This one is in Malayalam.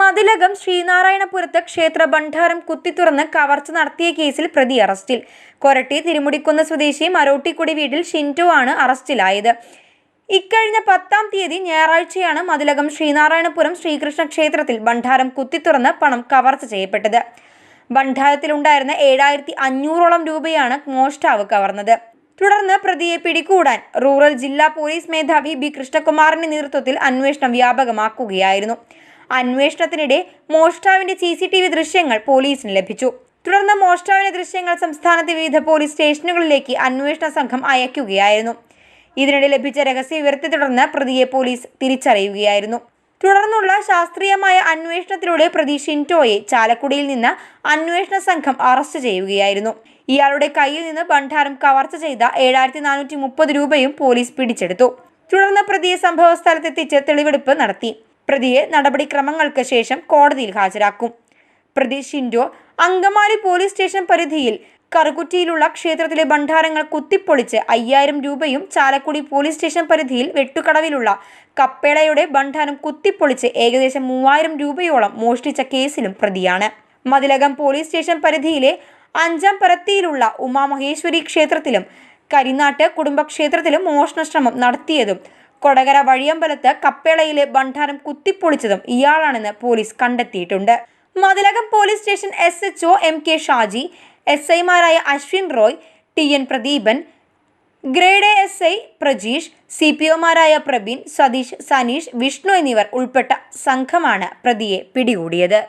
മതിലകം ശ്രീനാരായണപുരത്ത് ക്ഷേത്ര ഭണ്ഡാരം കുത്തിത്തുറന്ന് കവർച്ച നടത്തിയ കേസിൽ പ്രതി അറസ്റ്റിൽ. കൊരട്ടി തിരുമുടിക്കുന്ന് സ്വദേശി മരോട്ടിക്കുടി വീട്ടിൽ ഷിൻറ്റോ ആണ് അറസ്റ്റിലായത്. ഇക്കഴിഞ്ഞ 10-ാം തീയതി ഞായറാഴ്ചയാണ് മതിലകം ശ്രീനാരായണപുരം ശ്രീകൃഷ്ണ ക്ഷേത്രത്തിൽ ഭണ്ഡാരം കുത്തിത്തുറന്ന് പണം കവർച്ച ചെയ്യപ്പെട്ടത്. ഭണ്ഡാരത്തിലുണ്ടായിരുന്ന 7500ഓളം രൂപയാണ് മോഷ്ടാവ് കവർന്നത്. തുടർന്ന് പ്രതിയെ പിടികൂടാൻ റൂറൽ ജില്ലാ പോലീസ് മേധാവി ബി കൃഷ്ണകുമാറിന്റെ നേതൃത്വത്തിൽ അന്വേഷണം വ്യാപകമാക്കുകയായിരുന്നു. അന്വേഷണത്തിനിടെ മോഷ്ടാവിന്റെ CCTV ദൃശ്യങ്ങൾ പോലീസിന് ലഭിച്ചു. തുടർന്ന് മോഷ്ടാവിന്റെ ദൃശ്യങ്ങൾ സംസ്ഥാനത്തെ വിവിധ പോലീസ് സ്റ്റേഷനുകളിലേക്ക് അന്വേഷണ സംഘം അയക്കുകയായിരുന്നു. ഇതിനിടെ ലഭിച്ച രഹസ്യ വിവരത്തെ തുടർന്ന് പ്രതിയെ പോലീസ് തിരിച്ചറിയുകയായിരുന്നു. തുടർന്നുള്ള ശാസ്ത്രീയമായ അന്വേഷണത്തിലൂടെ പ്രതി ഷിൻറ്റോയെ ചാലക്കുടിയിൽ നിന്ന് അന്വേഷണ സംഘം അറസ്റ്റ് ചെയ്യുകയായിരുന്നു. ഇയാളുടെ കയ്യിൽ നിന്ന് ഭണ്ഡാരം കവർച്ച ചെയ്ത 7430 രൂപയും പോലീസ് പിടിച്ചെടുത്തു. തുടർന്ന് പ്രതിയെ സംഭവ സ്ഥലത്തെത്തിച്ച് തെളിവെടുപ്പ് നടത്തി. പ്രതിയെ നടപടിക്രമങ്ങൾക്ക് ശേഷം കോടതിയിൽ ഹാജരാക്കും. പ്രതി ഷിൻറ്റോ അങ്കമാലി പോലീസ് സ്റ്റേഷൻ പരിധിയിൽ കറുകുറ്റിയിലുള്ള ക്ഷേത്രത്തിലെ ഭണ്ഡാരങ്ങൾ കുത്തിപ്പൊളിച്ച് 5000 രൂപയും ചാലക്കുടി പോലീസ് സ്റ്റേഷൻ പരിധിയിൽ വെട്ടുകടവിലുള്ള കപ്പേളയുടെ ഭണ്ഡാരം കുത്തിപ്പൊളിച്ച് ഏകദേശം 3000 രൂപയോളം മോഷ്ടിച്ച കേസിലും പ്രതിയാണ്. മതിലകം പോലീസ് സ്റ്റേഷൻ പരിധിയിലെ 5-ാം പരത്തിയിലുള്ള ഉമാമഹേശ്വരി ക്ഷേത്രത്തിലും കരിനാട്ട് കുടുംബക്ഷേത്രത്തിലും മോഷണശ്രമം നടത്തിയതും കൊടകര വഴിയമ്പലത്ത് കപ്പേളയിലെ ഭണ്ഡാരം കുത്തിപ്പൊളിച്ചതും ഇയാളാണെന്ന് പോലീസ് കണ്ടെത്തിയിട്ടുണ്ട്. Mathilakam police station SHO MK Shaji, SI മാരായ Ashwin Roy, TN Pradeepan, grade SI Prajeesh, CPO മാരായ പ്രബീൻ, സതീഷ്, സനീഷ്, വിഷ്ണു എന്നിവർ ഉൾപ്പെട്ട സംഘമാണ് പ്രതിയെ പിടികൂടിയത്.